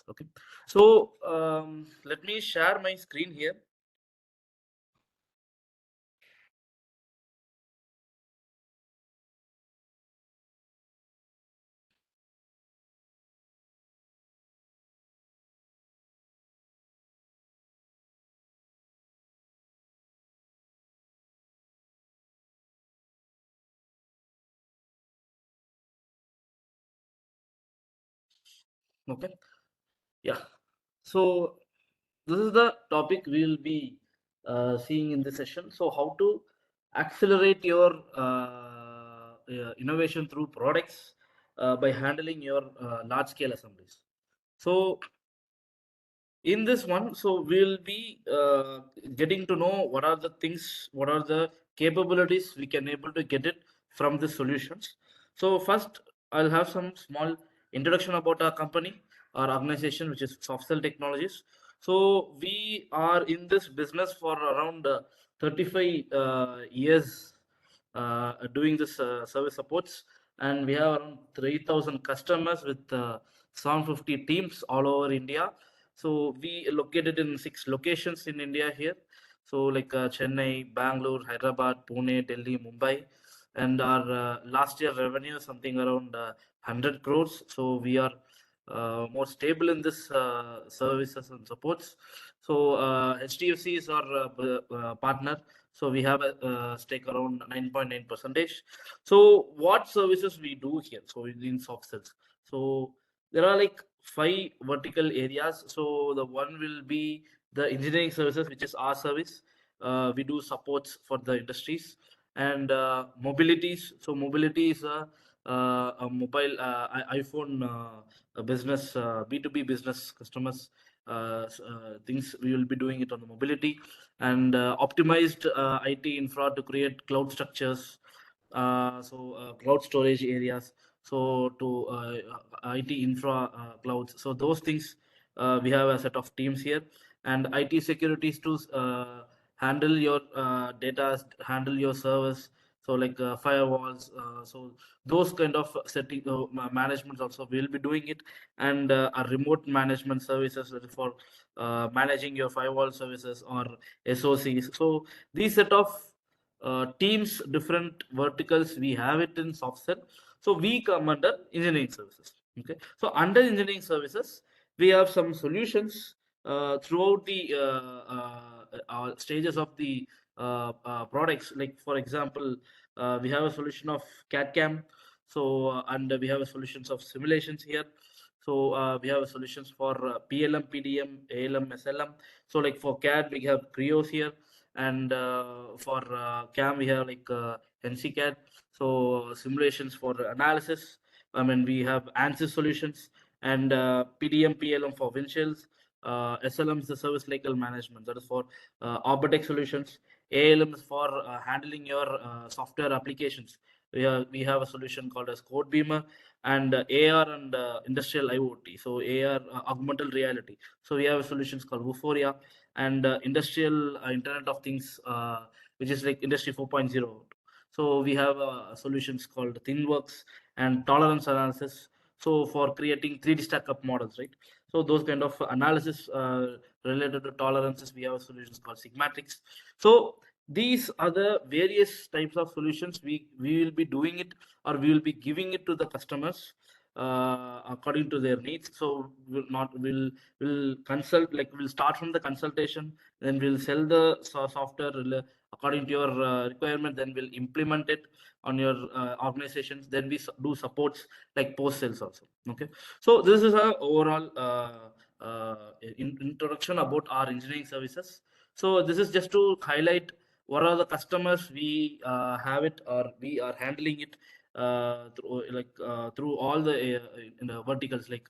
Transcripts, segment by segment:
Okay, so let me share my screen here. Okay, yeah. So this is the topic we will be seeing in this session. So how to accelerate your innovation through products by handling your large scale assemblies. So in this one, so we'll be getting to know what are the things, what are the capabilities we can able to get it from the solutions. So first, I'll have some small introduction about our company, our organization, which is Softcell Technologies. So we are in this business for around 35 years doing this service supports, and we have around 3,000 customers with 750 teams all over India. So we located in 6 locations in India here. So like Chennai, Bangalore, Hyderabad, Pune, Delhi, Mumbai, and our last year revenue is something around 100 crores. So we are more stable in this services and supports. So HDFC is our partner. So we have a stake around 9.9 percentage. So what services we do here? So in soft cells. So there are like 5 vertical areas. So the one will be the engineering services, which is our service. We do supports for the industries and mobilities. So mobility is a mobile iPhone a business B2B business customers things we will be doing it on the mobility and optimized IT infra to create cloud structures, cloud storage areas, so to IT infra clouds. So those things we have a set of teams here, and IT securities to handle your data, handle your servers. So like firewalls. So those kind of setting management also we'll be doing it, and a remote management services for managing your firewall services or SOCs. So these set of teams, different verticals, we have it in software. So we come under engineering services. Okay. So under engineering services, we have some solutions throughout the stages of the products. Like for example, we have a solution of CAD CAM. So and we have a solutions of simulations here. So we have a solutions for PLM, PDM, ALM, SLM. So like for CAD, we have Creos here, and for CAM, we have like NCCAD. So simulations for analysis. I mean, we have ANSYS solutions, and PDM, PLM for windshields. SLM is the service cycle management. That is for Orbitec solutions. ALM is for handling your software applications. We have a solution called as Code Beamer, and AR and industrial IoT. So AR, augmented reality. So we have solutions called Vuforia, and industrial Internet of Things, which is like Industry 4.0. So we have solutions called ThinWorks and tolerance analysis. So for creating 3D stack up models, right? So those kind of analysis related to tolerances, we have solutions called Sigmatrix. So these are the various types of solutions we will be doing it, or we will be giving it to the customers according to their needs. So we'll consult, like we'll start from the consultation, then we'll sell the software according to your requirement, then we'll implement it on your organizations, then we do supports like post sales also. Okay, so this is a overall introduction about our engineering services. So this is just to highlight what are the customers we have it, or we are handling it through all the verticals, like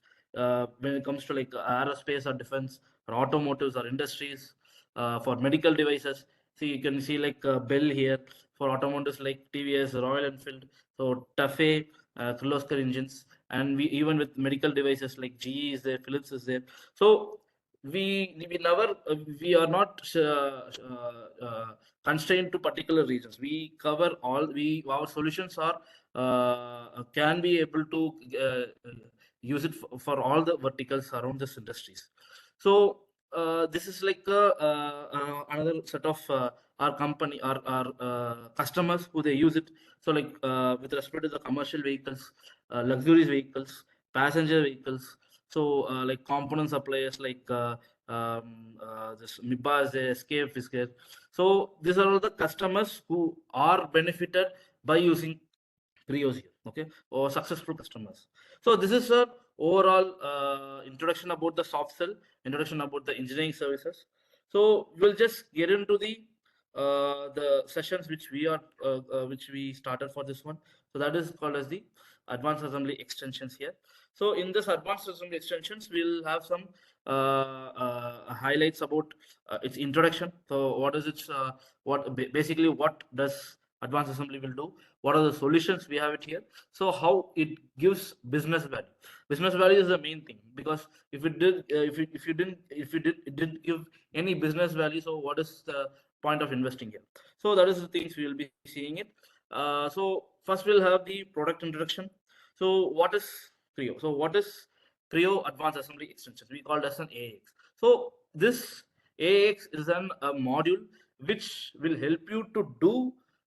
when it comes to like aerospace or defense or automotives or industries, for medical devices. See, you can see like Bell here. For automotives like TVS, Royal Enfield, so Tafe, Kirloskar engines, and we even with medical devices like GE is there, Philips is there. So we never we are not constrained to particular regions. We cover all. We Our solutions are can be able to use it for all the verticals around this industries. So this is like another set of our company, our customers who they use it. So like with respect to the commercial vehicles, luxurious vehicles, passenger vehicles. So like component suppliers like this Mibas, Escape, Fisker. So these are all the customers who are benefited by using Prios here, okay, or successful customers. So this is a overall introduction about the soft cell, introduction about the engineering services. So we'll just get into the sessions which we started for this one. So that is called as the advanced assembly extensions here. So in this advanced assembly extensions, we'll have some highlights about its introduction. So what is its basically what does advanced assembly will do? What are the solutions we have it here? So how it gives business value? Business value is the main thing, because if it did, it didn't give any business value, so what is the point of investing here? So that is the things we will be seeing it. So first we'll have the product introduction. So what is Creo? So what is Creo Advanced Assembly Extension? We call it as an AX. So this AX is a module which will help you to do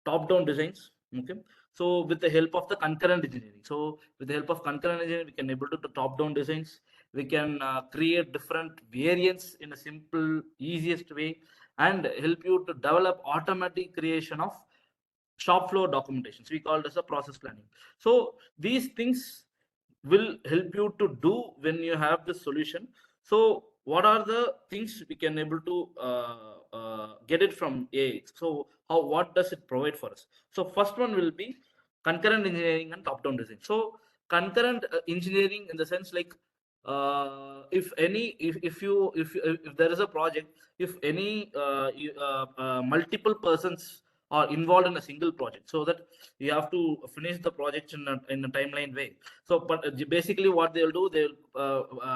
top-down designs. Okay. So with the help of the concurrent engineering. So with the help of concurrent engineering, we can able to do top-down designs. We can create different variants in a simple, easiest way, and help you to develop automatic creation of shop floor documentations. We call it as a process planning. So these things will help you to do when you have the solution. So what are the things we can able to get it from AX? So what does it provide for us? So first one will be concurrent engineering and top down design. So concurrent engineering in the sense like if there is a project, if any multiple persons are involved in a single project, so that you have to finish the project in a timeline way. So but basically what they'll do, they'll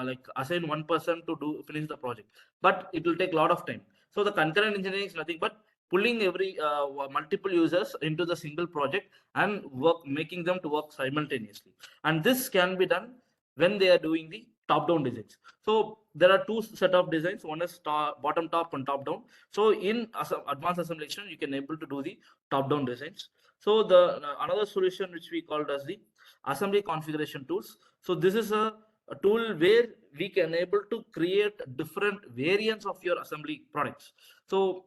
like assign one person to do finish the project, but it will take a lot of time. So the concurrent engineering is nothing but pulling every multiple users into the single project and making them to work simultaneously, and this can be done when they are doing the top down designs. So there are two set of designs, one is bottom top and top down. So in advanced assembly you can able to do the top down designs. So the another solution which we called as the assembly configuration tools. So this is a tool where we can able to create different variants of your assembly products. So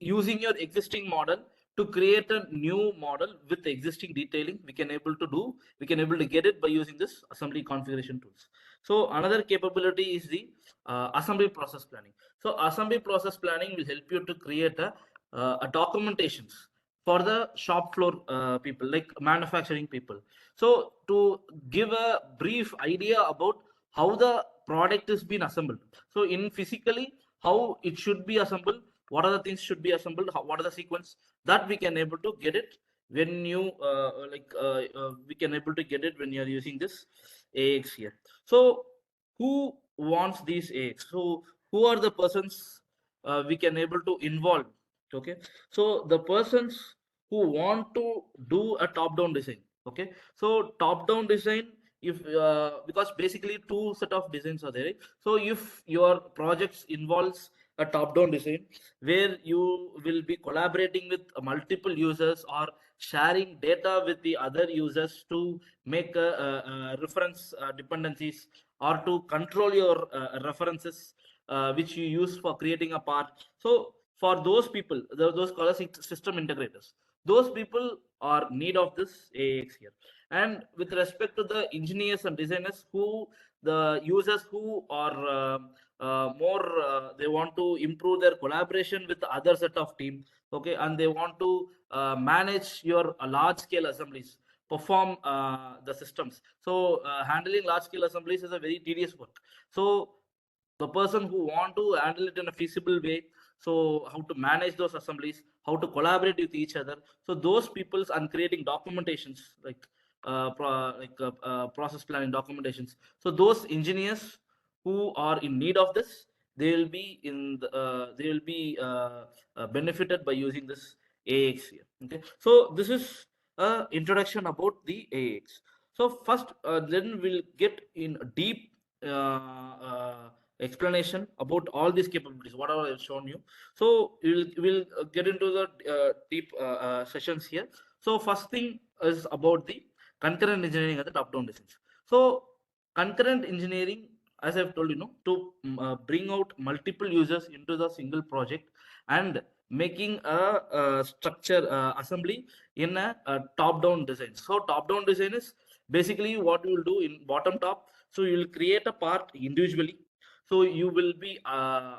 using your existing model to create a new model with existing detailing, we can able to get it by using this assembly configuration tools. So another capability is the assembly process planning. So assembly process planning will help you to create a documentations for the shop floor people, like manufacturing people. So to give a brief idea about how the product is being assembled, so in physically how it should be assembled, what are the things should be assembled, what are the sequence, that we can able to get it when you we can able to get it when you are using this AX here. So who wants these AX? So who are the persons we can able to involve? Okay, so the persons who want to do a top down design. Okay, so top down design, if because basically two set of designs are there. So if your projects involves a top down design where you will be collaborating with multiple users or sharing data with the other users to make reference dependencies, or to control your references which you use for creating a part. So for those people, those called as system integrators, those people are need of this AX here. And with respect to the engineers and designers, who the users who are more they want to improve their collaboration with the other set of team. Okay, and they want to manage your large scale assemblies, perform the systems. So handling large scale assemblies is a very tedious work. So the person who want to handle it in a feasible way, so how to manage those assemblies, how to collaborate with each other, so those peoples are creating documentations like process planning documentations. So those engineers who are in need of this, they will be benefited by using this AX here. Okay, so this is a introduction about the AX. So first, then we'll get in deep explanation about all these capabilities, whatever I've shown you. So we'll get into the deep sessions here. So first thing is about the concurrent engineering at the top-down designs. So concurrent engineering, as I've told you, know, to bring out multiple users into the single project and making a structure assembly in a top-down design. So top-down design is basically what you will do in bottom top. So you will create a part individually. So you will be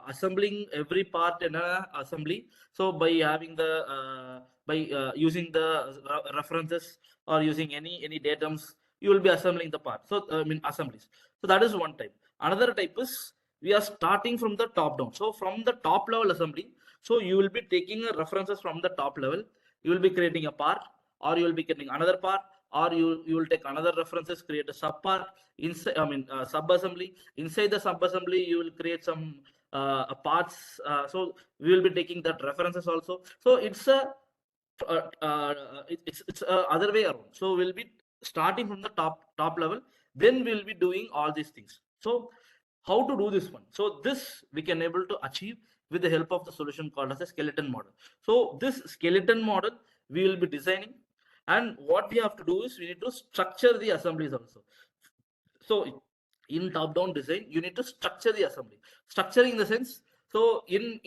assembling every part in a assembly. So by having the by using the references or using any datums, you will be assembling the part. So I mean assemblies. So that is one type. Another type is we are starting from the top down. So from the top level assembly, so you will be taking references from the top level. You will be creating a part, or you will be getting another part, or you will take another references, create a sub part inside. I mean sub assembly. Inside the sub assembly, you will create some parts. So we will be taking that references also. So it's a it's other way around. So we'll be starting from the top level, then we'll be doing all these things. So how to do this one? So this we can able to achieve with the help of the solution called as a skeleton model. So this skeleton model we will be designing, and what we have to do is we need to structure the assemblies also. So in top-down design, you need to structure the assembly. Structuring in the sense, so in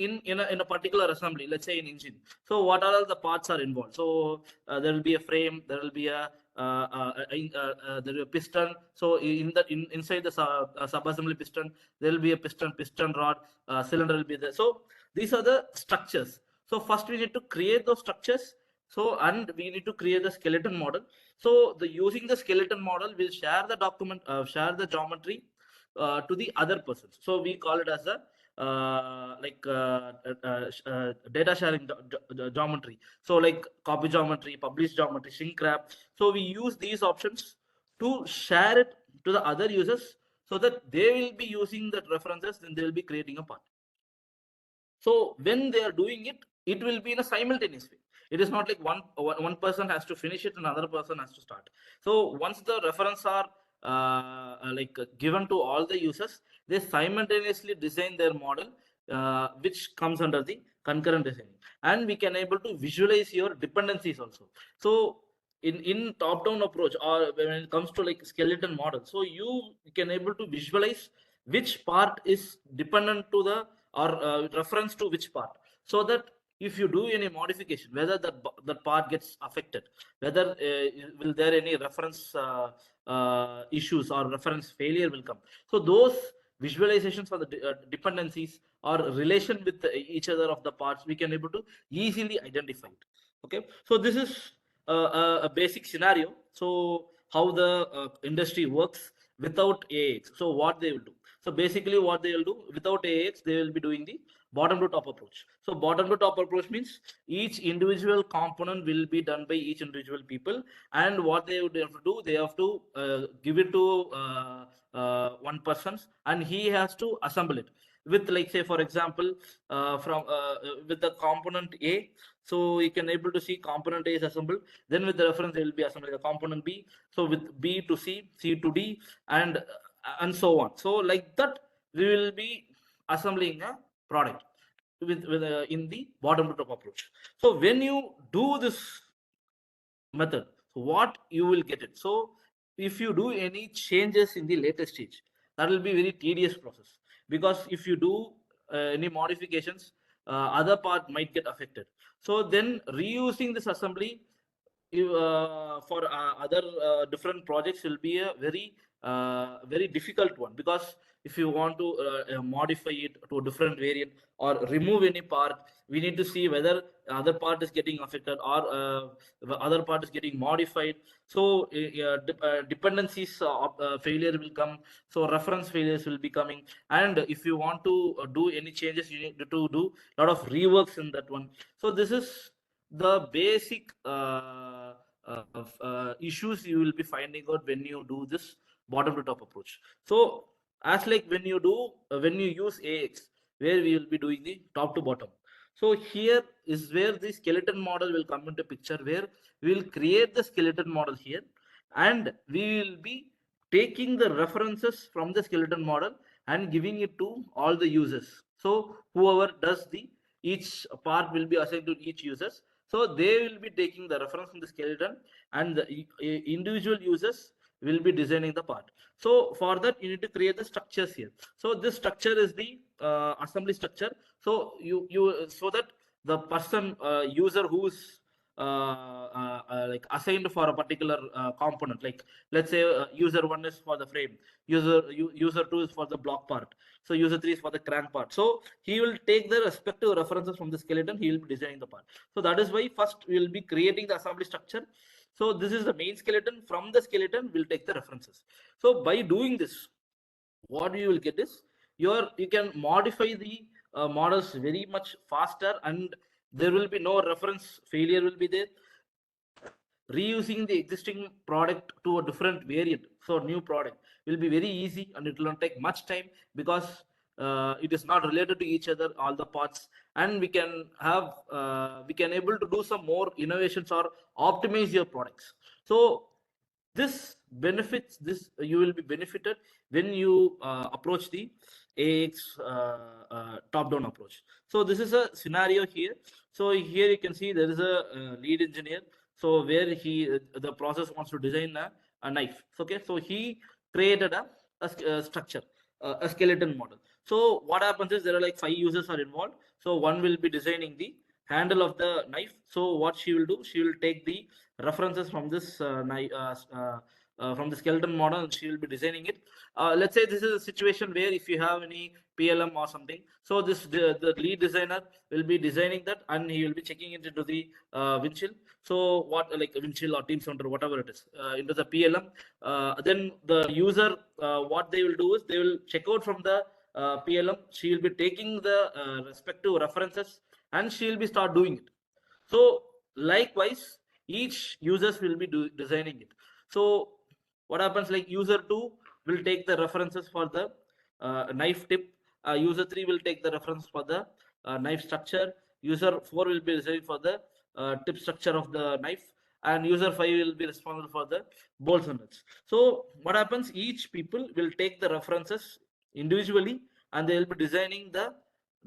a particular assembly, let's say in engine. So what are all the parts are involved? So there will be a frame, there will be a there will be a piston. So inside the sub-assembly piston, there will be a piston rod, cylinder will be there. So these are the structures. So first we need to create those structures. So and we need to create the skeleton model. So the using the skeleton model, will share the document, share the geometry to the other persons. So we call it as a data sharing geometry. So like copy geometry, publish geometry, shrink wrap. So we use these options to share it to the other users, so that they will be using that references, then they will be creating a part. So when they are doing it, it will be in a simultaneous way. It is not like one person has to finish it and another person has to start. So once the reference are given to all the users, they simultaneously design their model, which comes under the concurrent designing, and we can able to visualize your dependencies also. So in top down approach, or when it comes to like skeleton model, so you can able to visualize which part is dependent to the, or reference to which part, so that if you do any modification, whether that part gets affected, whether will there any reference issues or reference failure will come. So those visualizations for the dependencies or relation with each other of the parts, we can able to easily identify it. Okay, so this is a basic scenario. So how the industry works without AX. So what they will do? So basically what they will do, without AX, they will be doing the bottom to top approach. So bottom to top approach means each individual component will be done by each individual people, and what they would have to do, they have to give it to one person, and he has to assemble it with, like, say for example, from with the component A. So you can able to see component A is assembled, then with the reference they will be assembling the component B. So with B to C, C to D, and so on. So like that we will be assembling a product with in the bottom to top approach. So when you do this method, so what you will get it. So if you do any changes in the later stage, that will be very tedious process, because if you do any modifications, other part might get affected. So then reusing this assembly for other different projects will be a very difficult one, because if you want to modify it to a different variant or remove any part, we need to see whether other part is getting affected, or the other part is getting modified. So dependencies failure will come, so reference failures will be coming, and if you want to do any changes, you need to do a lot of reworks in that one. So this is the basic issues you will be finding out when you do this bottom to top approach. So as like when you do when you use AX, where we will be doing the top to bottom. So here is where the skeleton model will come into picture, where we will create the skeleton model here, and we will be taking the references from the skeleton model and giving it to all the users. So whoever does the each part will be assigned to each users. So they will be taking the reference from the skeleton, and the individual users will be designing the part. So for that, you need to create the structures here. So this structure is the assembly structure. So you so that the person user who's like assigned for a particular component, like let's say user one is for the frame, user two is for the block part, so user three is for the crank part. So he will take the respective references from the skeleton, he will be designing the part. So that is why first we will be creating the assembly structure. So this is the main skeleton. From the skeleton we'll take the references. So by doing this, what you will get is you can modify the models very much faster, and there will be no reference failure will be there. Reusing the existing product to a different variant, so new product will be very easy, and it will not take much time, because it is not related to each other, all the parts, and we can able to do some more innovations or optimize your products. So this benefits, this you will be benefited when you approach the AX top down approach. So this is a scenario here. So here you can see there is a lead engineer, so where the process wants to design a knife. Okay, so he created a structure, a skeleton model. So what happens is there are like 5 users are involved. So one will be designing the handle of the knife. So what she will do, she will take the references from this from the skeleton model, and she will be designing it. Let's say this is a situation where if you have any PLM or something, so the lead designer will be designing that, and he will be checking it into the windshield. So what, like windshield or team center, whatever it is, into the PLM. Then the user, what they will do is they will check out from the PLM. She will be taking the respective references, and she will be start doing it. So likewise, each users will be designing it. So what happens, like user 2 will take the references for the knife tip, user 3 will take the reference for the knife structure, user 4 will be designing for the tip structure of the knife, and user 5 will be responsible for the bolts and nuts. So what happens, each people will take the references individually, and they will be designing the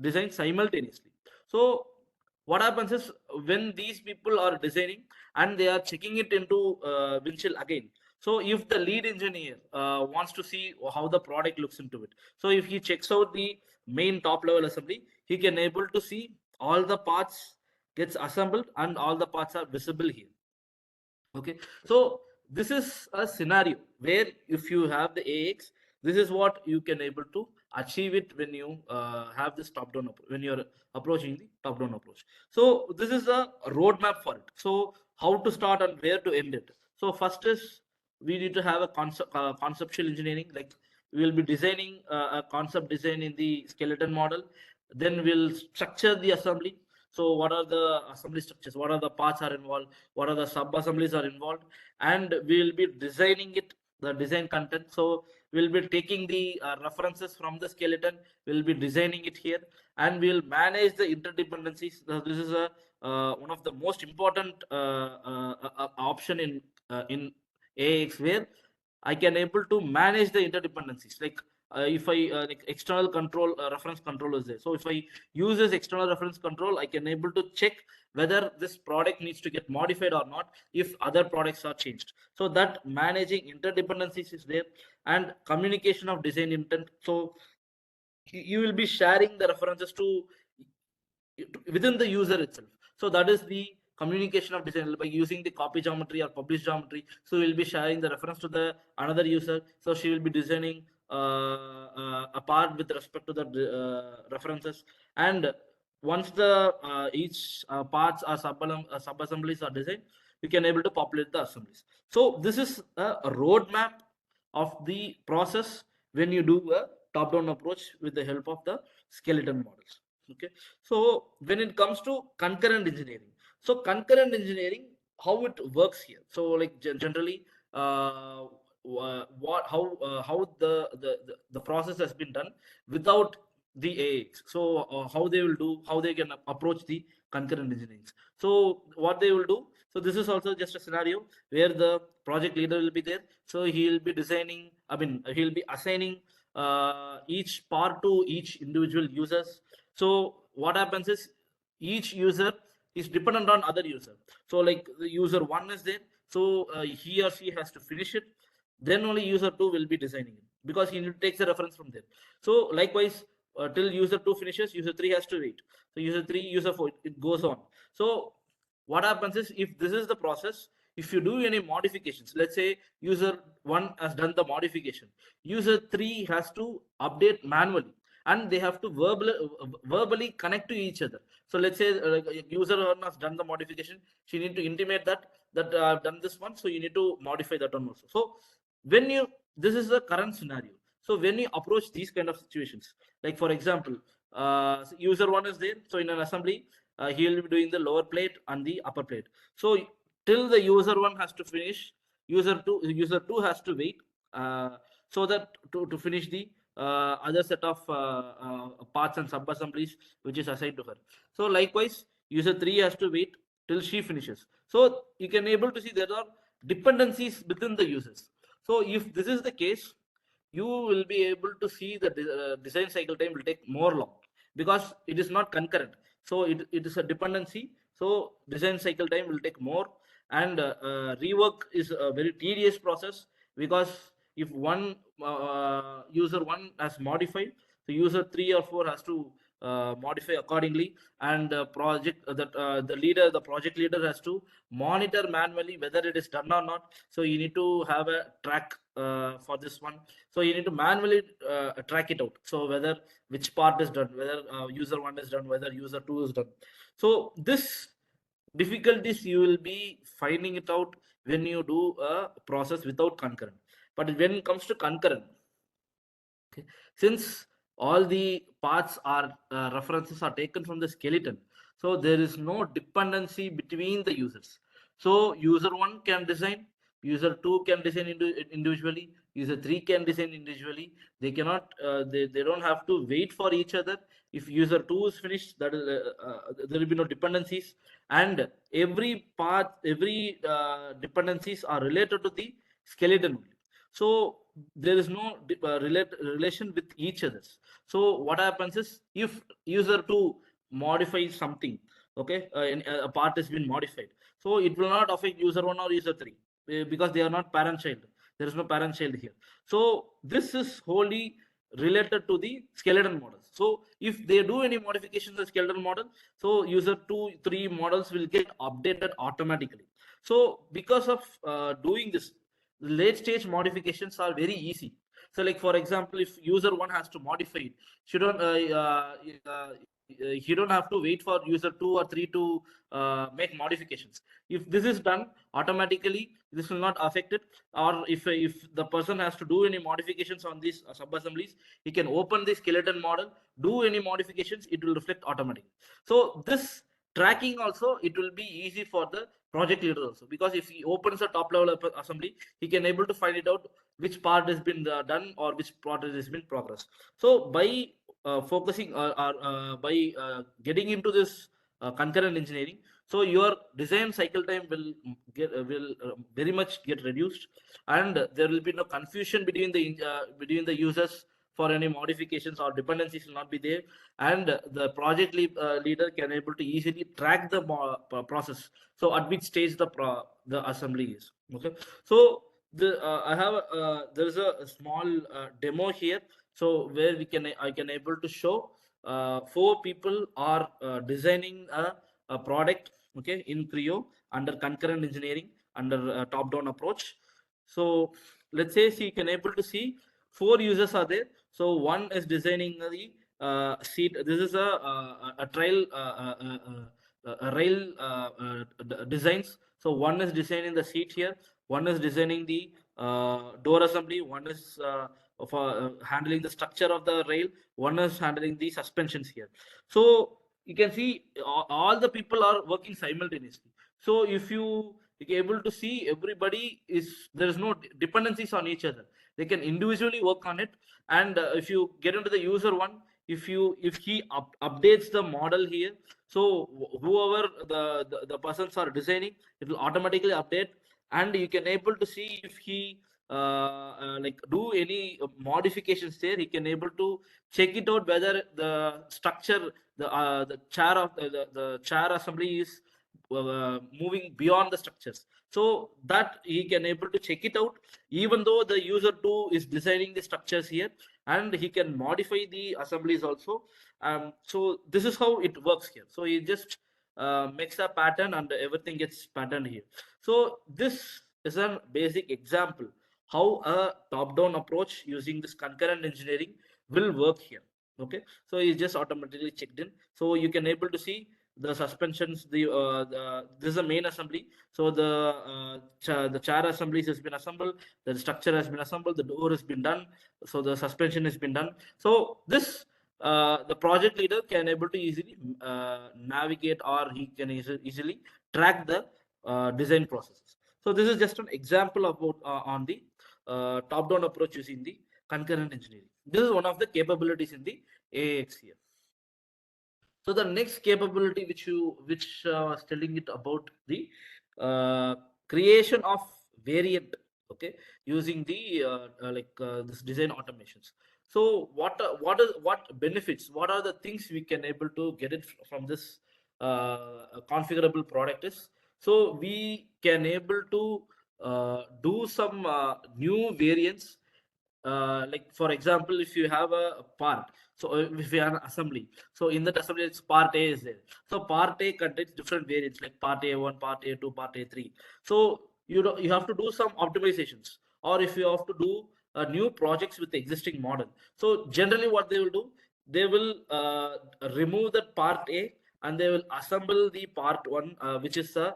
design simultaneously. So what happens is, when these people are designing and they are checking it into windshield again, so if the lead engineer wants to see how the product looks into it, so if he checks out the main top level assembly, he can able to see all the parts gets assembled and all the parts are visible here. Okay, so this is a scenario where if you have the AX, this is what you can able to achieve it when you have this top down approach, when you're approaching the top down approach. So this is a roadmap for it. So how to start and where to end it. So first is we need to have a conceptual engineering, like we will be designing a concept design in the skeleton model. Then we'll structure the assembly. So what are the assembly structures, what are the parts are involved, what are the sub assemblies are involved, and we will be designing it, the design content. So we'll be taking the references from the skeleton, we'll be designing it here, and we'll manage the interdependencies. This is a one of the most important option in AX, where I can able to manage the interdependencies. Like if I like external control, reference control is there. So if I use this external reference control, I can able to check whether this product needs to get modified or not if other products are changed. So that managing interdependencies is there, and communication of design intent. So you will be sharing the references to within the user itself. So that is the communication of design by using the copy geometry or publish geometry. So we'll be sharing the reference to the another user. So she will be designing a part with respect to the references. And once the each parts or sub assemblies are designed, we can able to populate the assemblies. So this is a roadmap of the process when you do a top-down approach with the help of the skeleton models. Okay, so when it comes to concurrent engineering, so concurrent engineering, how it works here. So like generally, what how the process has been done without the AX. So how they will do, how they can approach the concurrent engineering. So what they will do, So this is also just a scenario where the project leader will be there. So he will be designing, I mean, he'll be assigning each part to each individual users. So what happens is each user is dependent on other user. So like the user one is there, so he or she has to finish it. Then only user two will be designing it because he takes the reference from there. So likewise, till user two finishes, user three has to wait. So user three, user four, it goes on. So what happens is, if this is the process, if you do any modifications, let's say user one has done the modification, user three has to update manually, and they have to verbally connect to each other. So let's say user one has done the modification, she need to intimate that I've done this one, so you need to modify that one also. So when you, this is the current scenario. So when you approach these kind of situations, like for example, user one is there, so in an assembly, he will be doing the lower plate and the upper plate. So till the user one has to finish, user two has to wait, so that to finish the other set of parts and sub assemblies which is assigned to her. So likewise, user three has to wait till she finishes. So you can able to see there are dependencies within the users. So if this is the case, you will be able to see the design cycle time will take more long, because it is not concurrent. So it is a dependency. So design cycle time will take more, and rework is a very tedious process, because if one user one has modified, the user three or four has to modify accordingly, and the project leader has to monitor manually whether it is done or not. So you need to have a track for this one. So you need to manually track it out. So whether which part is done, whether user one is done, whether user two is done. So this difficulties you will be finding it out when you do a process without concurrent. But when it comes to concurrent, okay, since all the parts are references are taken from the skeleton, so there is no dependency between the users. So user one can design, user two can design individually, user three can design individually. They cannot, they don't have to wait for each other. If user two is finished, that is, there will be no dependencies, and every part, every dependencies are related to the skeleton only. So there is no relation with each others. So what happens is, if user two modifies something, okay, a part has been modified, so it will not affect user one or user three, because they are not parent child. There is no parent child here. So this is wholly related to the skeleton models. So if they do any modifications to the skeleton model, so user two, three models will get updated automatically. So because of doing this, late stage modifications are very easy. So like for example, if user one has to modify it, you don't you don't have to wait for user two or three to make modifications. If this is done automatically, this will not affect it. Or if the person has to do any modifications on these sub assemblies, he can open the skeleton model, do any modifications, it will reflect automatically. So this tracking also, it will be easy for the project leader also, because if he opens a top level assembly, he can able to find it out which part has been done or which part has been progress. So by focusing or by getting into this concurrent engineering, so your design cycle time will very much get reduced, and there will be no confusion between the users for any modifications, or dependencies will not be there, and the project leader can able to easily track the process. So at which stage the assembly is. Okay. So I have there is a small demo here. So where I can able to show four people are designing a product, okay, in Creo under concurrent engineering, under top down approach. So let's say she can able to see four users are there. So one is designing the seat. This is a trail rail designs. So one is designing the seat here, one is designing the door assembly, one is handling the structure of the rail, one is handling the suspensions here. So you can see all the people are working simultaneously. So if you able to see, everybody is, there is no dependencies on each other. They can individually work on it. And if you get into the user one, if he updates the model here, so whoever the persons are designing, it will automatically update, and you can able to see if he like do any modifications there. He can able to check it out whether the structure, the chair of the chair assembly is moving beyond the structures, so that he can able to check it out, even though the user 2 is designing the structures here, and he can modify the assemblies also. So this is how it works here. So he just makes a pattern and everything gets patterned here. So this is a basic example how a top-down approach using this concurrent engineering will work here. Okay, so it's just automatically checked in. So you can able to see the suspensions, this is the main assembly. So the chair assemblies has been assembled, the structure has been assembled, the door has been done, so the suspension has been done. So this the project leader can able to easily navigate, or he can easily track the design processes. So this is just an example about on the top-down approach using the concurrent engineering. This is one of the capabilities in the AX here. So the next capability which was telling it about the creation of variant, okay, using the this design automations. So what benefits, what are the things we can able to get it from this configurable product is, so we can able to do some new variants, like for example, if you have a part, so if you have an assembly, so in that assembly it's part A is there, so part A contains different variants like part A1, part A2, part A3. So you have to do some optimizations, or if you have to do new projects with the existing model, so generally what they will do, they will remove that part A, and they will assemble the part 1, which is a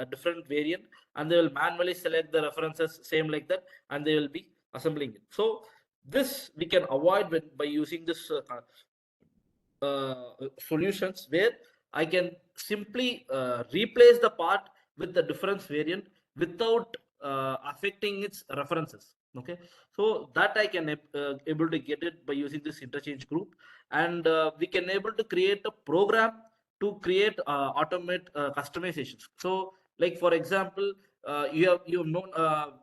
different variant, and they will manually select the references same like that, and they will be assembling it. So this we can avoid by using this solutions, where I can simply replace the part with the difference variant without affecting its references. Okay, so that I can able to get it by using this interchange group, and we can able to create a program to create automate customizations. So like for example, you have known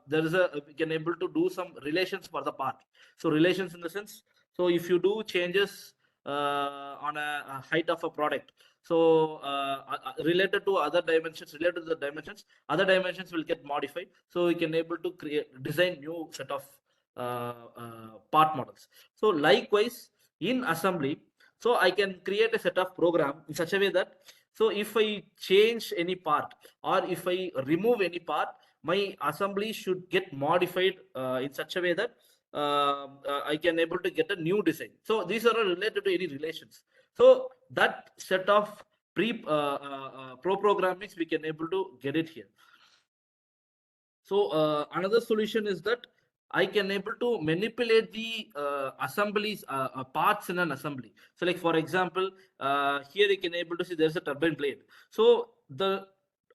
there is a, we can able to do some relations for the part. So relations in the sense, so if you do changes on a height of a product, so related to other dimensions, related to the dimensions, other dimensions will get modified, so we can able to create design new set of part models. So likewise in assembly, so I can create a set of program in such a way that, so if I change any part, or if I remove any part, my assembly should get modified in such a way that I can able to get a new design. So these are related to any relations. So that set of pro programming we can able to get it here. So another solution is that I can able to manipulate the assemblies parts in an assembly. So like for example, here you can able to see there's a turbine blade. So the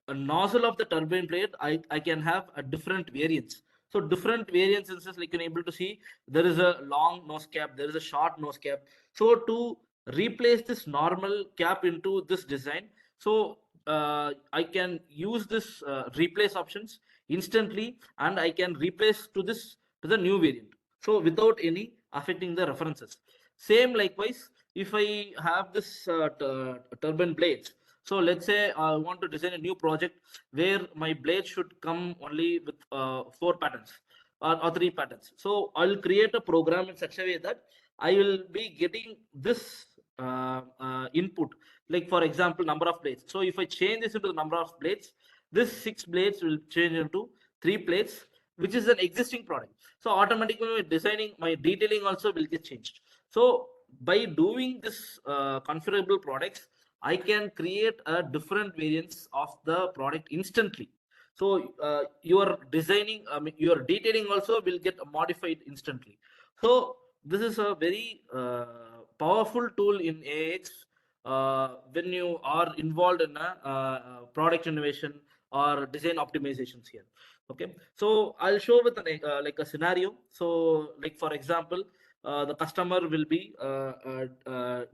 nozzle of the turbine blade, I can have a different variants. So different variants instance, like you can able to see there is a long nose cap, there is a short nose cap. So to replace this normal cap into this design, so I can use this replace options instantly, and I can replace to this to the new variant, so without any affecting the references. Same likewise, if I have this turbine blades, so let's say I want to design a new project where my blade should come only with 4 patterns, or 3 patterns. So I'll create a program in such a way that I will be getting this input, like for example number of blades. So if I change this into the number of blades, this 6 blades will change into 3 plates, which is an existing product. So automatically my designing, my detailing also will get changed. So by doing this configurable products, I can create a different variants of the product instantly. So your designing, I mean your detailing also will get modified instantly. So this is a very powerful tool in AX when you are involved in a product innovation or design optimizations here. Okay, so I'll show with an, like a scenario. So like for example, the customer will be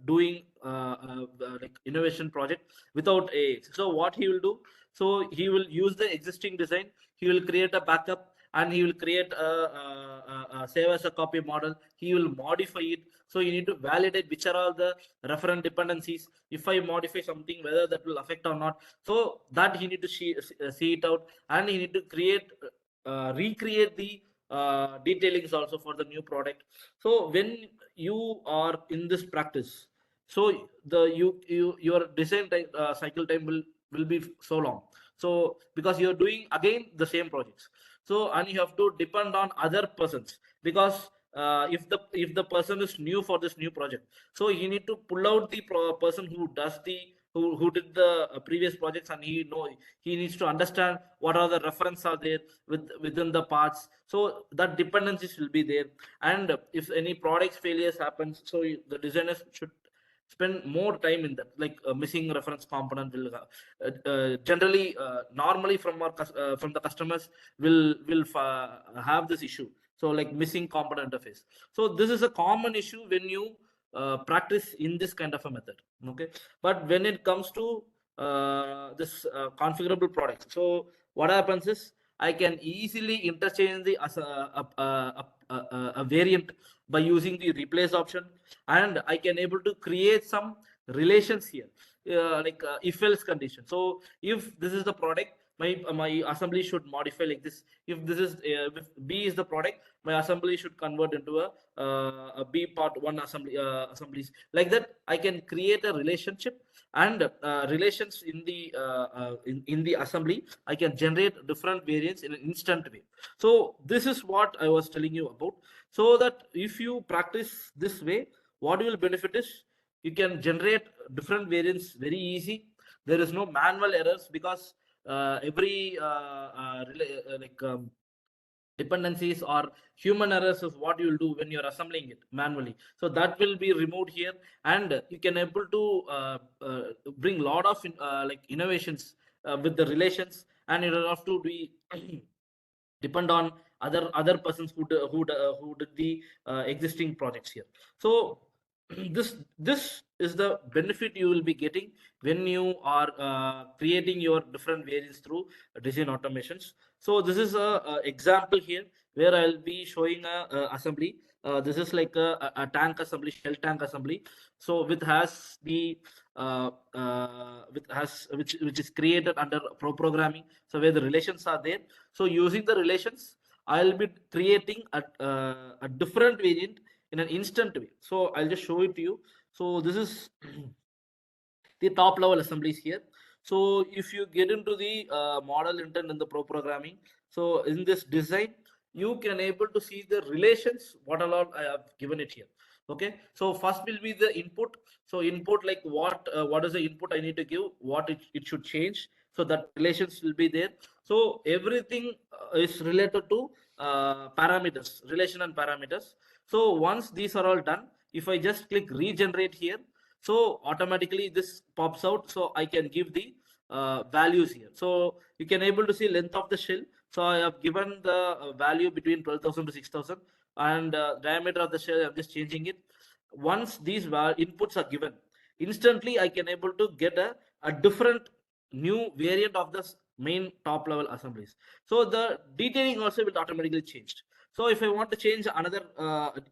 doing like innovation project without a. So what he will do? So he will use the existing design. He will create a backup and he will create a save as a copy model. He will modify it. So you need to validate which are all the referent dependencies. If I modify something, whether that will affect or not. So that he need to see it out, and he need to recreate the detailings also for the new product. So when you are in this practice, so your design time, cycle time will be so long. So because you're doing again the same projects, so and you have to depend on other persons, because if the person is new for this new project, so you need to pull out the person who did the previous projects, and he needs to understand what are the reference are there within the parts, so that dependencies will be there. And if any products failures happens, so the designers should spend more time in that, like missing reference component will generally normally from the customers will have this issue. So like missing component interface, so this is a common issue when you practice in this kind of a method. Okay, but when it comes to this configurable products, so what happens is I can easily interchange the a variant by using the replace option, and I can able to create some relations here, like if else condition. So if this is the product, my assembly should modify like this. If this is if B is the product, my assembly should convert into a B part one assemblies, like that. I can create a relationship, and relations in the assembly. I can generate different variants in an instant way. So this is what I was telling you about. So that if you practice this way, what will benefit is you can generate different variants very easy. There is no manual errors, because every like dependencies or human errors is what you will do when you're assembling it manually, so that will be removed here. And you can able to bring lot of like innovations with the relations, and you don't have to be depend on other persons who did the existing projects here. So this is the benefit you will be getting when you are creating your different variants through design automations. So this is a example here where I'll be showing a assembly. This is like a tank assembly, shell tank assembly. So with has the with has which is created under programming. So where the relations are there. So using the relations, I'll be creating a different variant in an instant way. So I'll just show it to you. So this is the top level assemblies here. So if you get into the model intent and the programming, so in this design, you can able to see the relations what all I have given it here. Okay, so first will be the input. So input, like what is the input I need to give, what it should change, so that relations will be there. So everything is related to parameters, relation and parameters. So once these are all done, if I just click regenerate here, so automatically this pops out, so I can give the values here. So you can able to see length of the shell. So I have given the value between 12,000 to 6,000, and diameter of the shell I'm just changing it. Once these inputs are given, instantly I can able to get a different new variant of the main top level assemblies. So the detailing also will automatically change. So if I want to change another,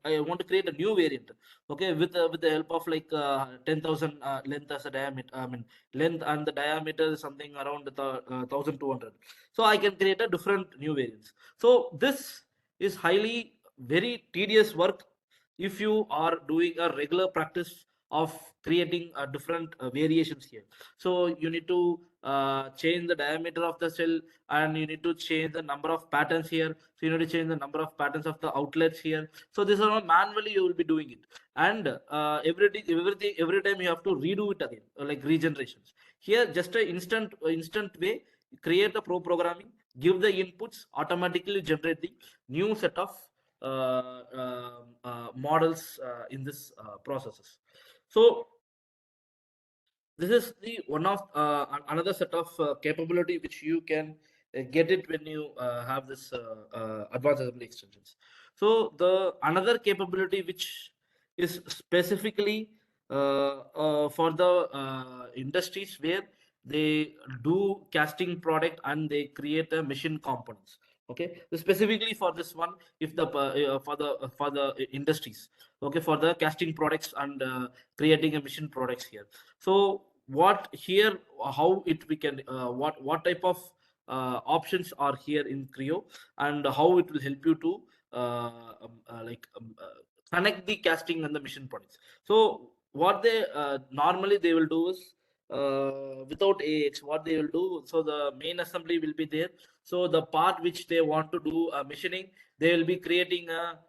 I want to create a new variant, okay, with the help of like 10,000 length as a diameter. I mean length and the diameter is something around 1,200. So I can create a different new variants. So this is highly very tedious work if you are doing a regular practice of creating different variations here. So you need to change the diameter of the cell, and you need to change the number of patterns here. So you need to change the number of patterns of the outlets here. So this is all manually you will be doing it, and every time you have to redo it again, like regenerations. Here just a instant way, create a programming, give the inputs, automatically generate the new set of models in this processes. So this is the one of another set of capability which you can get it when you have this advanced assembly extensions. So the another capability which is specifically for the industries where they do casting product and they create a machine components. Okay, so specifically for this one, if the for the industries, okay, for the casting products and creating a machine products here. So what here, how it we can what type of options are here in Creo, and how it will help you to connect the casting and the machine products. So what they normally they will do is without AX, what they will do, so the main assembly will be there. So the part which they want to do machining, they will be creating a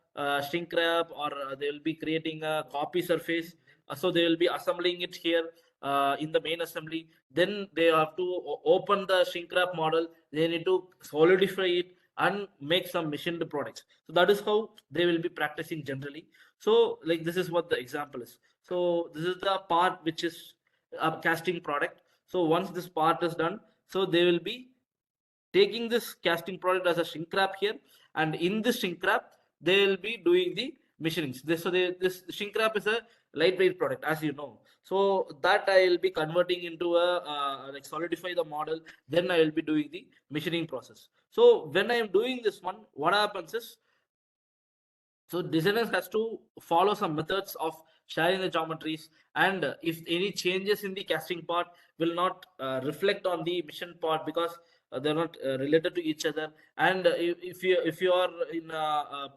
shrink wrap, or they will be creating a copy surface. So they will be assembling it here in the main assembly. Then they have to open the shrink wrap model. They need to solidify it and make some machined products. So that is how they will be practicing generally. So like this is what the example is. So this is the part which is a casting product. So once this part is done, so they will be taking this casting product as a shrink wrap here, and in this shrink wrap they will be doing the machinings. This shrink wrap is a lightweight product, as you know. So that I will be converting into a like solidify the model. Then I will be doing the machining process. So when I am doing this one, what happens is, so designers has to follow some methods of sharing the geometries, and if any changes in the casting part will not reflect on the mission part, because they're not related to each other. And if you are in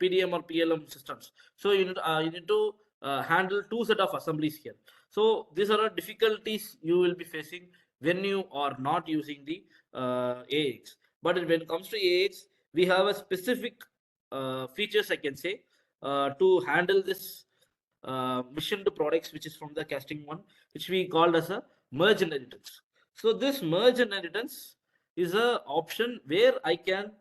PDM or PLM systems, so you need to handle two set of assemblies here. So these are the difficulties you will be facing when you are not using the AX. But when it comes to AX, we have a specific features, I can say, to handle this machined products, which is from the casting one, which we called as a merge inheritance. So this merge inheritance is a option where I can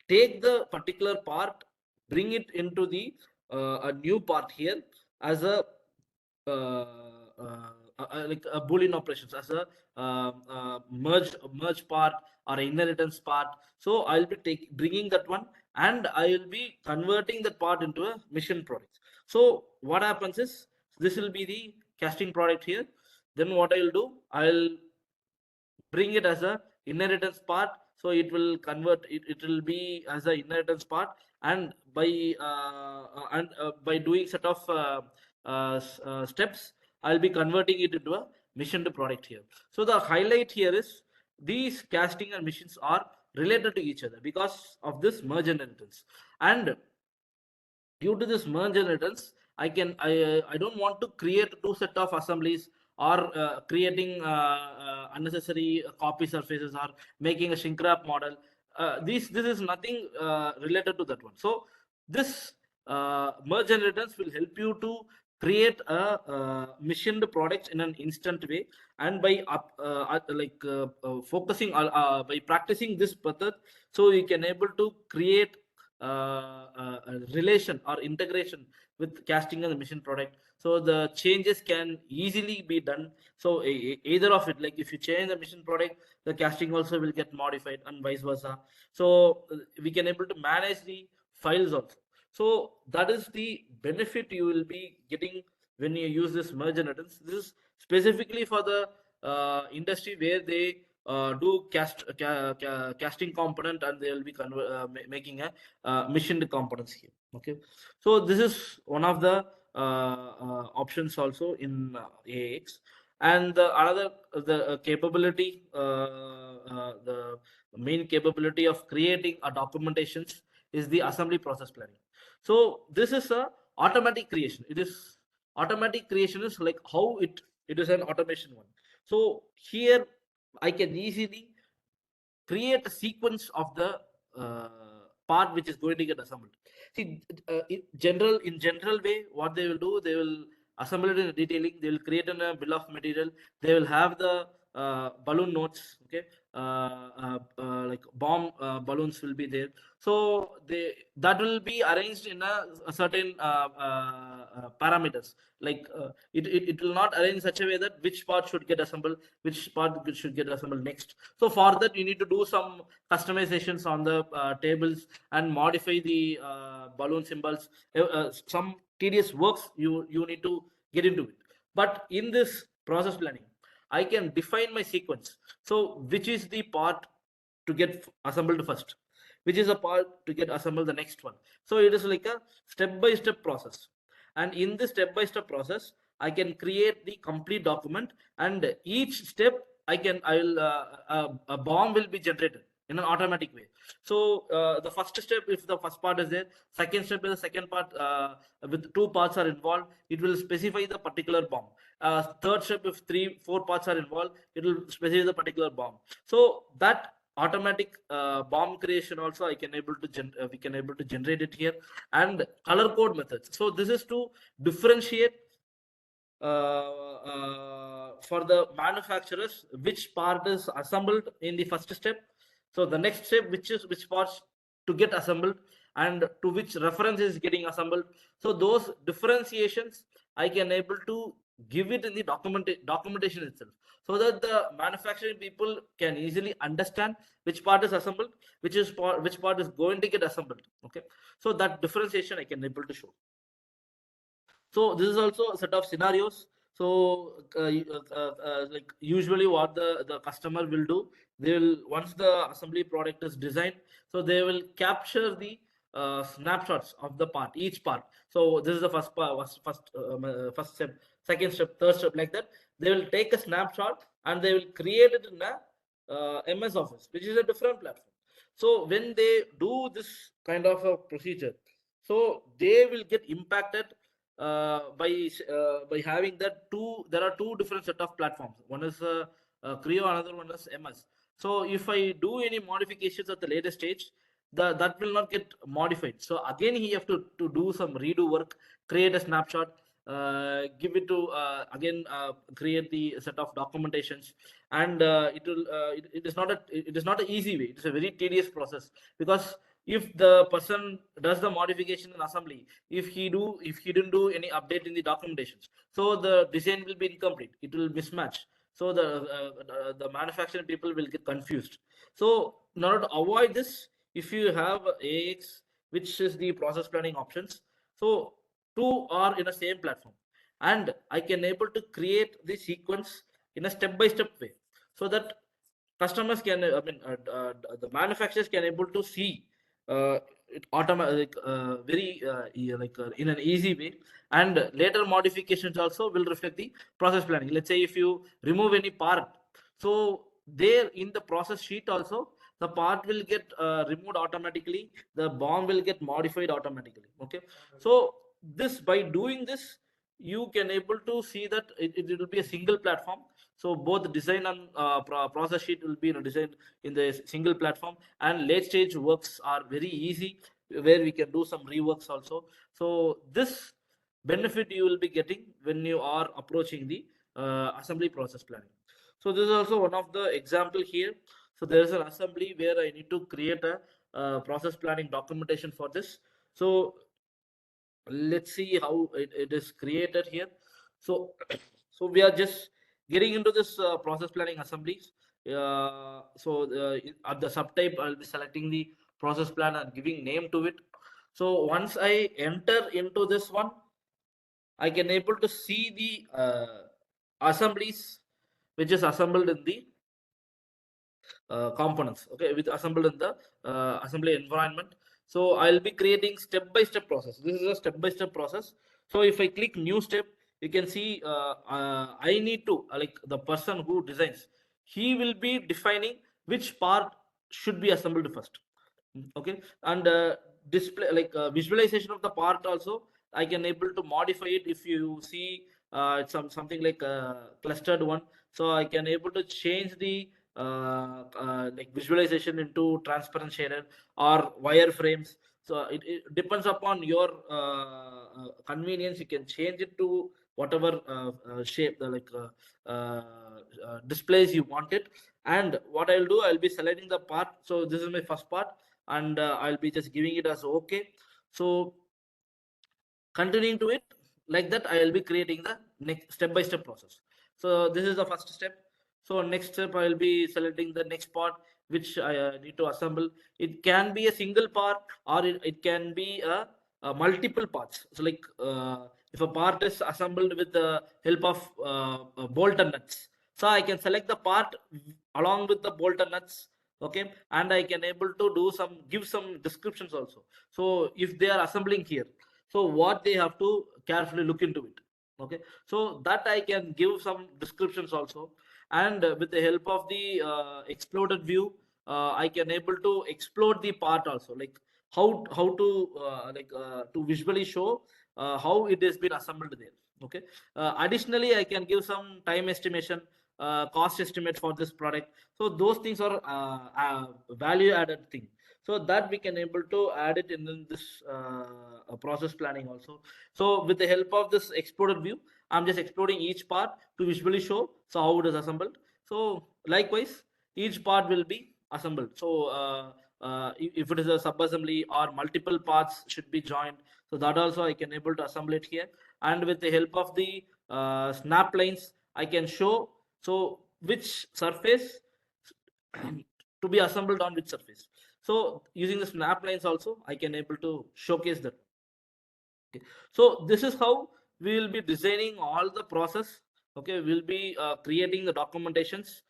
take the particular part, bring it into the a new part here as a like a boolean operations, as a merge part or inheritance part. So I'll be bringing that one, and I will be converting that part into a mission product. So what happens is, this will be the casting product here. Then what I will do, I'll bring it as a inheritance part. So it will convert it, it will be as a inheritance part. And by doing set of steps, I'll be converting it into a machined product here. So the highlight here is, these casting and machines are related to each other because of this merge inheritance. And due to this merge inheritance, I don't want to create two set of assemblies, or creating unnecessary copy surfaces, or making a shrink wrap model. This is nothing related to that one. So this merge inheritance will help you to create a machined product in an instant way. And by focusing by practicing this method, so you can able to create relation or integration with casting and the machine product. So the changes can easily be done. So either of it, like if you change the machine product, the casting also will get modified, and vice versa. So we can able to manage the files also. So that is the benefit you will be getting when you use this merge inheritance. This is specifically for the industry where they do casting component, and they will be making a machined components here. Okay, so this is one of the options also in AX. And the another, the capability, the main capability of creating a documentations is the assembly process planning. So this is a automatic creation. It is automatic creation is like how it is an automation one. So here I can easily create a sequence of the part which is going to get assembled. See, in general way, what they will do, they will assemble it in a detailing. They will create a bill of material. They will have the balloon notes, okay, like bomb balloons will be there. So that will be arranged in a certain parameters. Like it will not arrange such a way that which part should get assembled, which part should get assembled next. So for that you need to do some customizations on the tables and modify the balloon symbols. Some tedious works you need to get into it. But in this process planning, I can define my sequence. So which is the part to get assembled first, which is a part to get assembled the next one. So it is like a step-by-step process. And in this step-by-step process, I can create the complete document, and each step I will a bomb will be generated in an automatic way. So the first step, if the first part is there, second step is the second part, with two parts are involved, it will specify the particular bomb. Third step, if three, four parts are involved, it will specify the particular bomb. So that automatic bomb creation also I can able to we can able to generate it here. And color code methods. So this is to differentiate for the manufacturers which part is assembled in the first step. So the next step, which parts to get assembled, and to which reference is getting assembled. So those differentiations I can able to give it in the documentation itself, so that the manufacturing people can easily understand which part is assembled, which part is going to get assembled. Okay, so that differentiation I can able to show. So this is also a set of scenarios. So like usually what the customer will do, they will, once the assembly product is designed, so they will capture the snapshots of the part, each part. So this is the first part, first step, second step, third step, like that. They will take a snapshot and they will create it in a MS Office, which is a different platform. So when they do this kind of a procedure, so they will get impacted by having that two. There are two different set of platforms. One is Creo, another one is MS. So if I do any modifications at the later stage, that will not get modified. So again, he have to do some redo work, create a snapshot, give it to again create the set of documentations, and it is not an easy way. It is a very tedious process, because if the person does the modification in assembly, if he didn't do any update in the documentations, so the design will be incomplete, it will mismatch. So the manufacturing people will get confused. So in order to avoid this, if you have AX, which is the process planning options, so two are in a same platform, and I can able to create the sequence in a step-by-step way, so that customers can, I mean, the manufacturers can able to see it automatic, very in an easy way. And later modifications also will reflect the process planning. Let's say if you remove any part, so there in the process sheet also, the part will get removed automatically, the bomb will get modified automatically. Okay, so this, by doing this, you can able to see that it will be a single platform. So both design and process sheet will be designed in the single platform, and late stage works are very easy, where we can do some reworks also. So this benefit you will be getting when you are approaching the assembly process planning. So this is also one of the example here. So there is an assembly where I need to create a process planning documentation for this. So let's see how it is created here. So so we are just getting into this process planning assemblies. So at the subtype, I'll be selecting the process plan and giving name to it. So once I enter into this one, I can able to see the assemblies which is assembled in the components, okay, with assembled in the assembly environment. So I'll be creating step by step process. This is a step by step process. So if I click new step, you can see I need to, like, the person who designs, he will be defining which part should be assembled first. Okay, and display, like visualization of the part also, I can able to modify it. If you see something like a clustered one, so I can able to change the like visualization into transparent shader or wireframes. So it depends upon your convenience. You can change it to whatever shape, displays you want it. And what I'll do, I'll be selecting the part. So this is my first part, and I'll be just giving it as okay. So continuing to it, like that I will be creating the next step by step process. So this is the first step. So next step, I will be selecting the next part which I need to assemble. It can be a single part, or it can be a multiple parts. So like if a part is assembled with the help of bolt and nuts, so I can select the part along with the bolt and nuts. Okay, and I can able to do some, give some descriptions also. So if they are assembling here, so what they have to carefully look into it. Okay, so that I can give some descriptions also. And with the help of the exploded view, I can able to explode the part also, like how to to visually show how it has been assembled there. Okay, additionally I can give some time estimation, cost estimate for this product. So those things are value added thing, so that we can able to add it in this process planning also. So with the help of this exploded view, I'm just exploding each part to visually show so how it is assembled. So likewise, each part will be assembled. So if it is a sub assembly or multiple parts should be joined, so that also I can able to assemble it here. And with the help of the snap lines, I can show so which surface to be assembled on which surface. So using the snap lines also, I can able to showcase that. Okay. So this is how we will be designing all the process. Okay, we'll be creating the documentations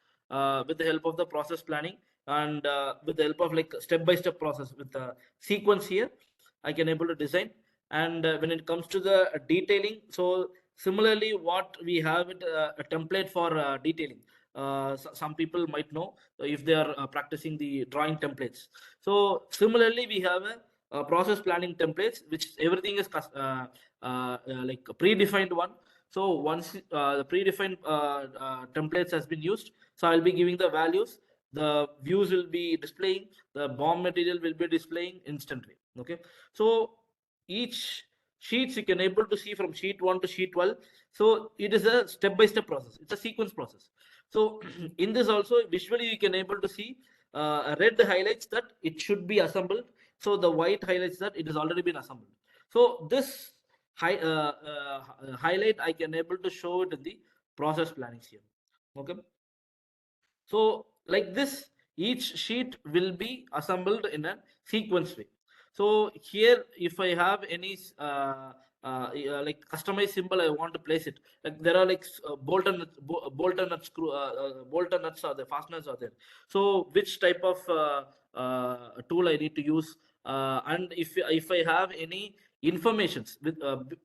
with the help of the process planning, and with the help of like step by step process with the sequence here, I can able to design. And when it comes to the detailing, so similarly, what we have it a template for detailing. Some people might know if they are practicing the drawing templates. So similarly, we have a process planning templates which everything is like a predefined one. So once the predefined templates has been used, so I'll be giving the values, the views will be displaying, the bomb material will be displaying instantly. Okay, so each sheets you can able to see from sheet 1 to sheet 12. So it is a step by step process, it's a sequence process. So in this also visually you can able to see red highlights that it should be assembled, so the white highlights that it has already been assembled. So this highlight I can able to show it in the process planning here. Okay, so like this, each sheet will be assembled in a sequence way. So here, if I have any like customized symbol, I want to place it. Like there are like bolt and nut screw, bolt and nuts are there, fasteners are there. So which type of tool I need to use, and if I have any informations with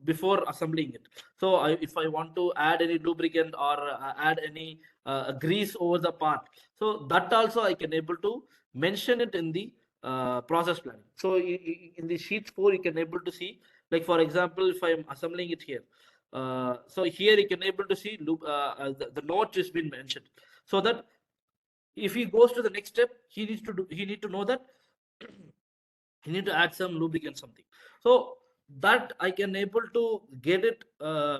before assembling it. So if I want to add any lubricant or add any grease over the part, so that also I can able to mention it in the process planning. So in the sheet 4 you can able to see, like for example, if I am assembling it here, so here you can able to see the note has been mentioned, so that if he goes to the next step, he need to know that you need to add some lubricant something. So that I can able to get it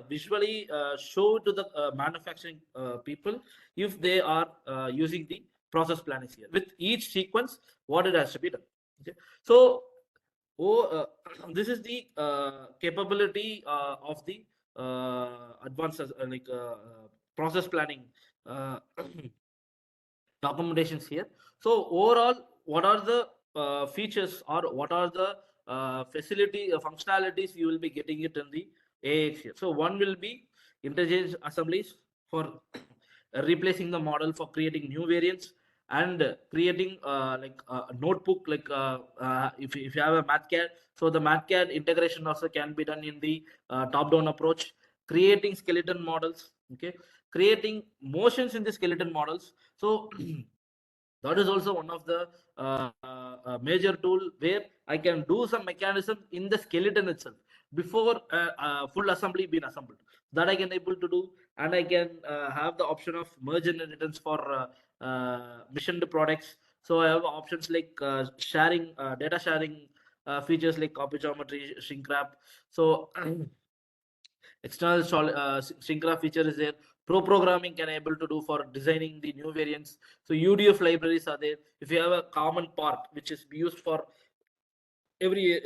visually show to the manufacturing people if they are using the process planning here with each sequence what it has to be done. Okay, so this is the capability of the advanced process planning uh, documentations here. So overall, what are the features or what are the facility functionalities you will be getting it in the AX here? So one will be interchange assemblies for replacing the model for creating new variants, and creating a notebook like if you have a mathcad, so the mathcad integration also can be done in the top down approach. Creating skeleton models, okay, creating motions in the skeleton models. So that is also one of the major tool where I can do some mechanism in the skeleton itself before full assembly being assembled. That I can able to do, and I can have the option of merge and returns for missioned products. So I have options like sharing, data sharing features like copy geometry, shrink wrap. So External shrink graph feature is there. Pro programming can able to do for designing the new variants. So UDF libraries are there. If you have a common part which is used for every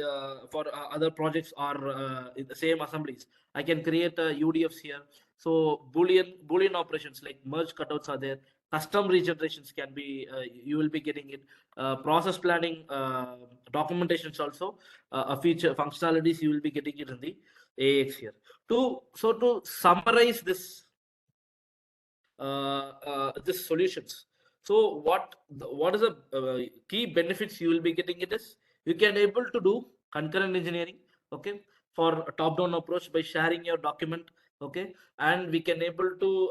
for other projects or in the same assemblies, I can create UDFs here. So boolean operations like merge cutouts are there. Custom regenerations can be you will be getting it. Process planning documentations also a feature functionalities you will be getting it in the AX here. To summarize this solutions. So what is the key benefits you will be getting it is you can able to do concurrent engineering, okay, for a top-down approach by sharing your document, okay, and we can able to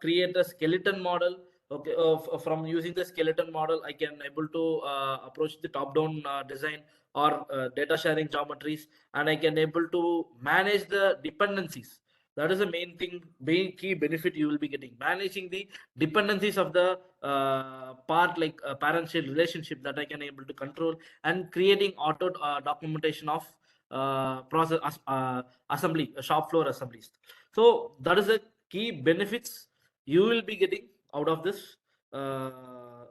create a skeleton model, okay, from using the skeleton model I can able to approach the top-down design or data sharing geometries, and I can able to manage the dependencies. That is the main thing, main key benefit you will be getting, managing the dependencies of the part like parent child relationship that I can able to control, and creating auto documentation of assembly shop floor assemblies. So that is the key benefits you will be getting out of this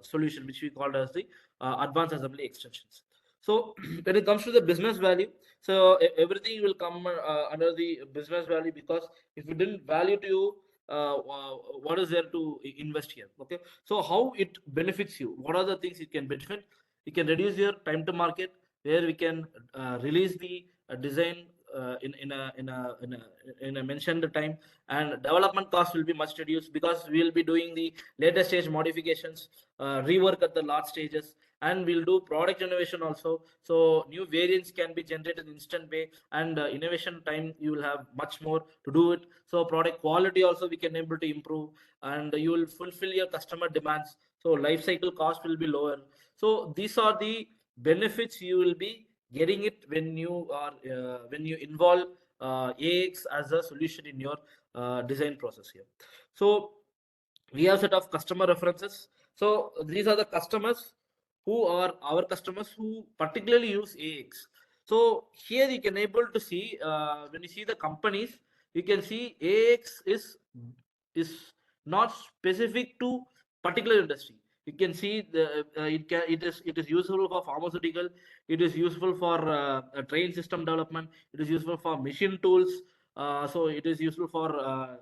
solution which we called as the advanced assembly extensions. So when it comes to the business value, so everything will come under the business value, because if it didn't value to you, what is there to invest here? Okay, so how it benefits you? What are the things it can benefit? You can reduce your time to market, where we can release the design in a mentioned time, and development cost will be much reduced because we will be doing the later stage modifications, rework at the large stages, and we'll do product innovation also. So new variants can be generated in instant way, and innovation time you will have much more to do it. So product quality also we can able to improve, and you will fulfill your customer demands. So life cycle cost will be lower. So these are the benefits you will be getting it when you involve AX as a solution in your design process here. So we have set of customer references. So these are the customers who are our customers who particularly use AX. So here you can able to see when you see the companies, you can see AX is not specific to particular industry. You can see it is useful for pharmaceutical, it is useful for a train system development, it is useful for machine tools, so it is useful for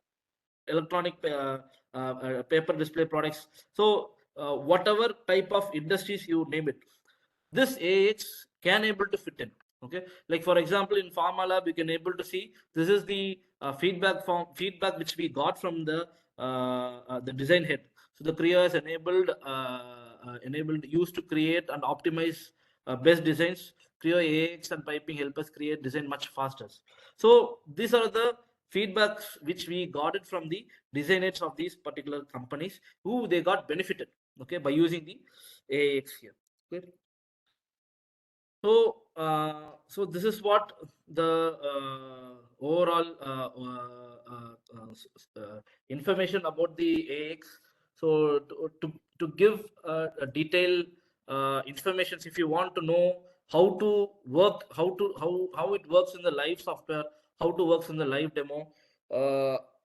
electronic paper display products. So whatever type of industries you name it, this AX can able to fit in. Okay, like for example, in Pharma Lab, you can able to see this is the feedback which we got from the design head. So the Creo has enabled used to create and optimize best designs. Creo AX and piping help us create design much faster. So these are the feedbacks which we got it from the designers of these particular companies, who they got benefited, okay, by using the AX here. Okay. So this is what the overall information about the AX. So to give a detailed information, if you want to know how to work, how it works in the live software, how to works in the live demo,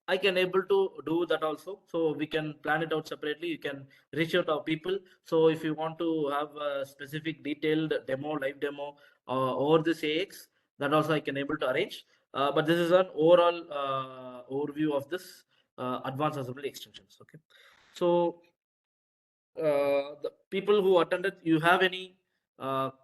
I can able to do that also. So we can plan it out separately. You can reach out our people. So if you want to have a specific detailed demo, live demo over this AX, that also I can able to arrange. But this is an overall overview of this advanced assembly extensions. Okay, so the people who attended, you have any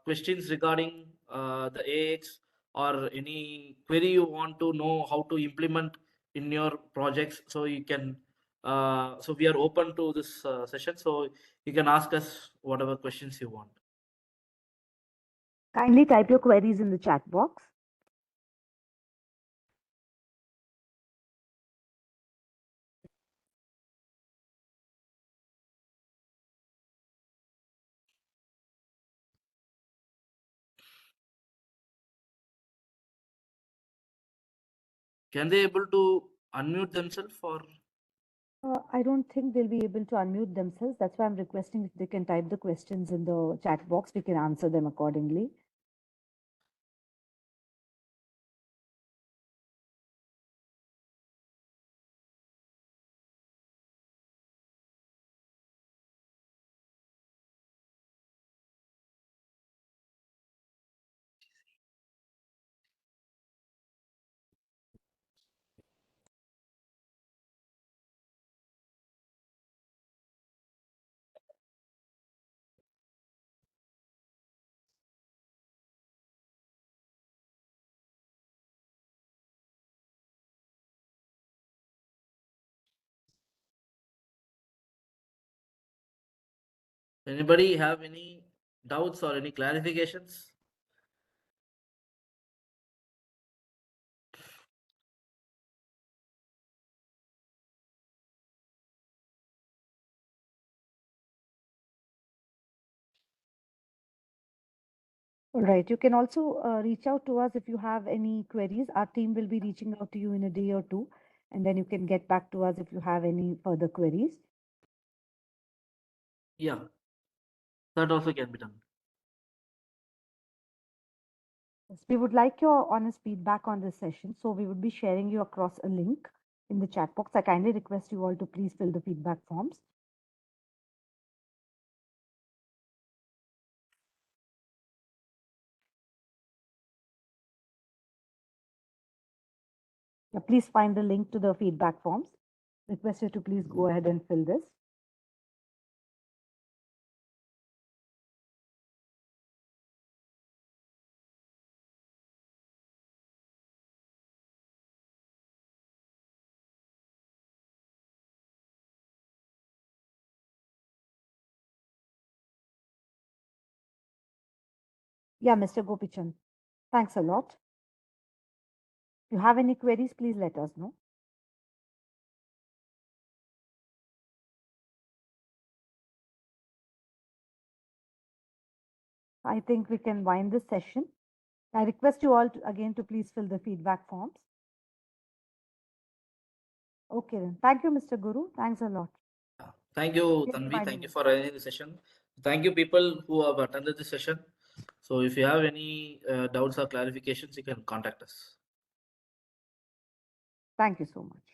questions regarding the AX, or any query you want to know how to implement in your projects? So you can so we are open to this session, so you can ask us whatever questions you want. Kindly type your queries in the chat box. Can they able to unmute themselves, or I don't think they'll be able to unmute themselves. That's why I'm requesting if they can type the questions in the chat box, we can answer them accordingly. Anybody have any doubts or any clarifications? All right. You can also reach out to us if you have any queries. Our team will be reaching out to you in a day or two, and then you can get back to us if you have any further queries. Yeah, that also can be done. Yes, we would like your honest feedback on this session. So we would be sharing you across a link in the chat box. I kindly request you all to please fill the feedback forms. Yeah, please find the link to the feedback forms. Request you to please go ahead and fill this. Yeah, Mr. Gopichand. Thanks a lot. If you have any queries, please let us know. I think we can wind this session. I request you all again to please fill the feedback forms. Okay then. Thank you, Mr. Guru. Thanks a lot. Thank you, We'll be Tanvi. Thank winding you up. for running the session. Thank you, people who have attended the session. So, if you have any doubts or clarifications, you can contact us. Thank you so much.